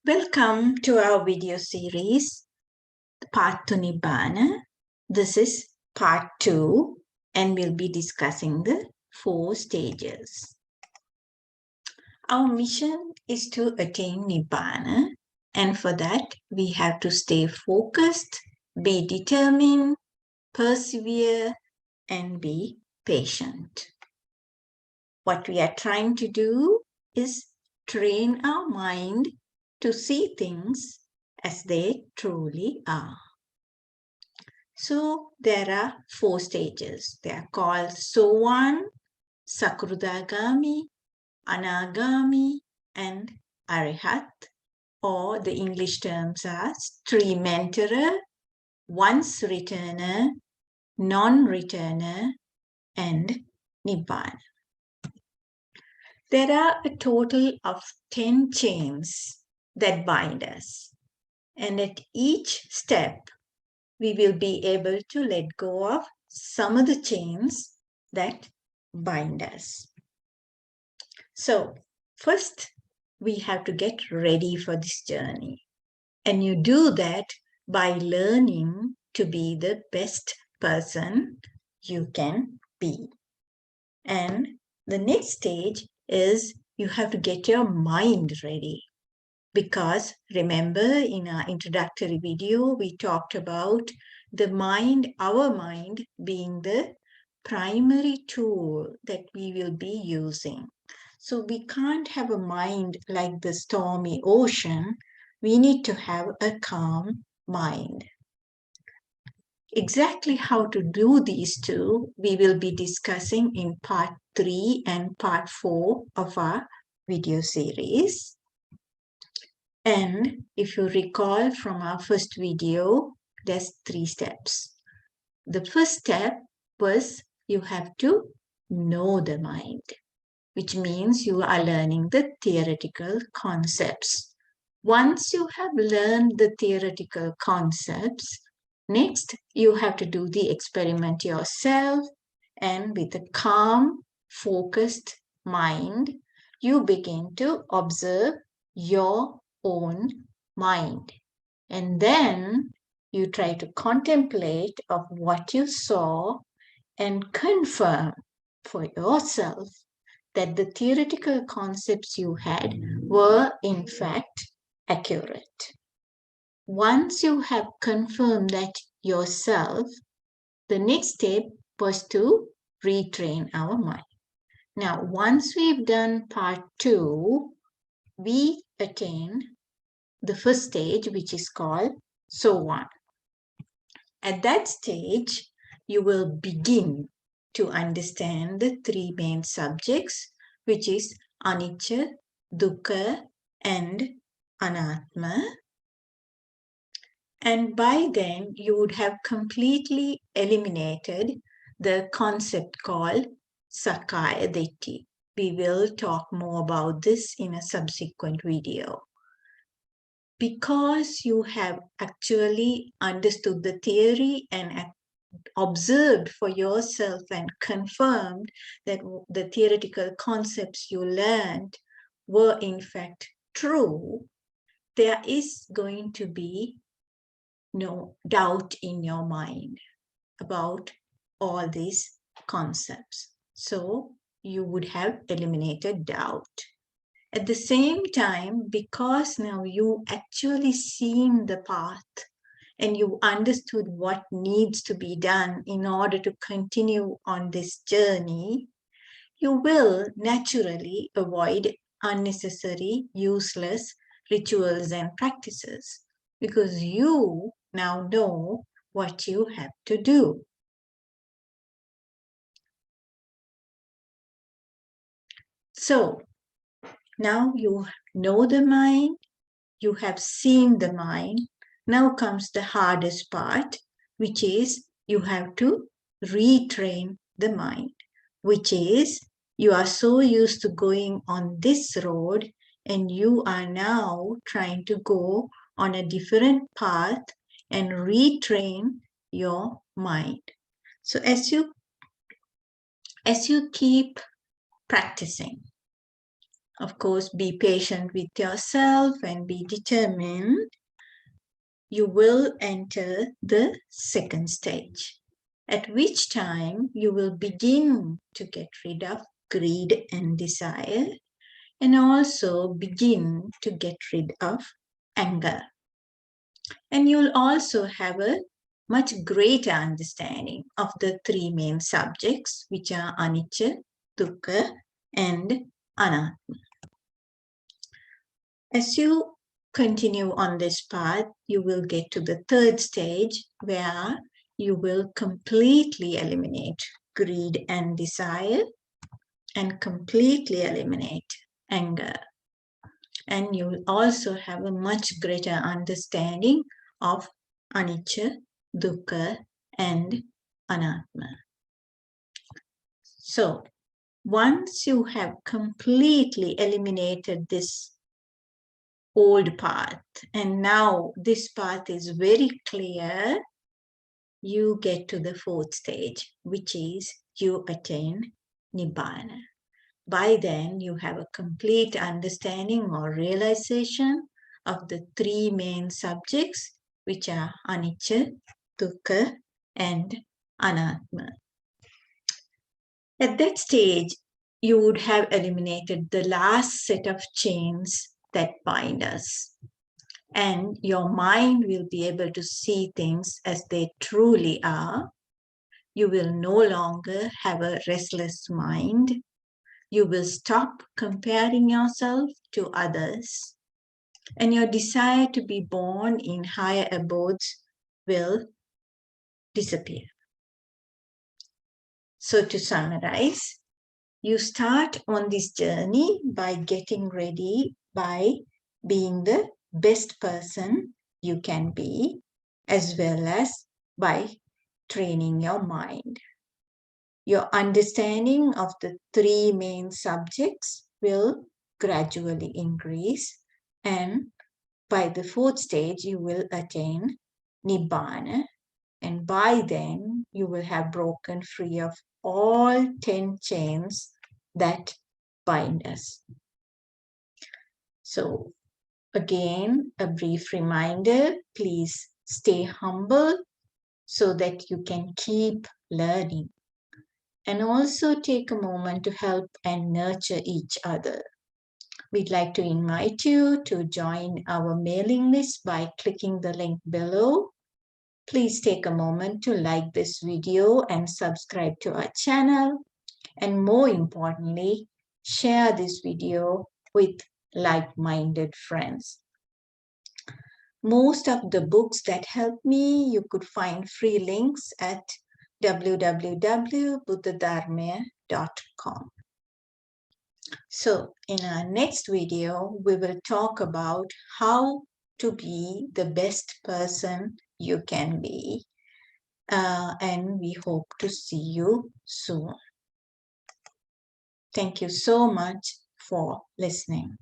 Welcome to our video series, Path to Nibbana. This is part 2, and we'll be discussing the 4 stages. Our mission is to attain Nibbana, and for that, we have to stay focused, be determined, persevere, and be patient. What we are trying to do is train our mind to see things as they truly are. So there are 4 stages. They are called Sowan, Sakrudagami, Anagami, and Arihat, or the English terms are stream enterer, once returner, non-returner, and Nibbana. There are a total of 10 chains that bind us. And at each step, we will be able to let go of some of the chains that bind us. So first, we have to get ready for this journey. And you do that by learning to be the best person you can be. And the next stage is you have to get your mind ready. Because remember, in our introductory video, we talked about the mind, our mind being the primary tool that we will be using. So we can't have a mind like the stormy ocean. We need to have a calm mind. Exactly how to do these two, we will be discussing in part 3 and part 4 of our video series. And if you recall from our first video, there's 3 steps. The first step was you have to know the mind, which means you are learning the theoretical concepts. Once you have learned the theoretical concepts, next you have to do the experiment yourself, and with a calm, focused mind, you begin to observe your own mind. And then you try to contemplate of what you saw and confirm for yourself that the theoretical concepts you had were in fact accurate. Once you have confirmed that yourself, the next step was to retrain our mind. Now, once we've done part 2, we attain the first stage, which is called Sowan. At that stage, you will begin to understand the 3 main subjects, which is Anicca, Dukkha, and Anatma. And by then, you would have completely eliminated the concept called Sakkaya-ditthi. We will talk more about this in a subsequent video. Because you have actually understood the theory and observed for yourself and confirmed that the theoretical concepts you learned were in fact true, there is going to be no doubt in your mind about all these concepts. So you would have eliminated doubt. At the same time, because now you actually seen the path and you understood what needs to be done in order to continue on this journey, you will naturally avoid unnecessary, useless rituals and practices because you now know what you have to do. So, now you know the mind, you have seen the mind. Now comes the hardest part, which is you have to retrain the mind, which is you are so used to going on this road and you are now trying to go on a different path and retrain your mind. So as you keep practicing, Of course, be patient with yourself and be determined. You will enter the second stage, at which time you will begin to get rid of greed and desire, and also begin to get rid of anger. And you'll also have a much greater understanding of the three main subjects, which are anicca, dukkha, and anatta. As you continue on this path, you will get to the third stage where you will completely eliminate greed and desire and completely eliminate anger. And you will also have a much greater understanding of anicca, dukkha, and anatta. So, once you have completely eliminated this old path, and now this path is very clear, you get to the fourth stage, which is you attain Nibbana. By then, you have a complete understanding or realization of the three main subjects, which are anicca, dukkha, and anatta. At that stage, you would have eliminated the last set of chains that bind us. And your mind will be able to see things as they truly are. You will no longer have a restless mind. You will stop comparing yourself to others. And your desire to be born in higher abodes will disappear. So to summarize, you start on this journey by getting ready, by being the best person you can be, as well as by training your mind. Your understanding of the three main subjects will gradually increase, and by the fourth stage, you will attain Nibbana, and by then you will have broken free of all 10 chains that bind us. So again, a brief reminder, please stay humble so that you can keep learning. And also take a moment to help and nurture each other. We'd like to invite you to join our mailing list by clicking the link below. Please take a moment to like this video and subscribe to our channel. And more importantly, share this video with like-minded friends. Most of the books that help me, you could find free links at www.buddhadharma.com. So in our next video, we will talk about how to be the best person you can be. And we hope to see you soon. Thank you so much for listening.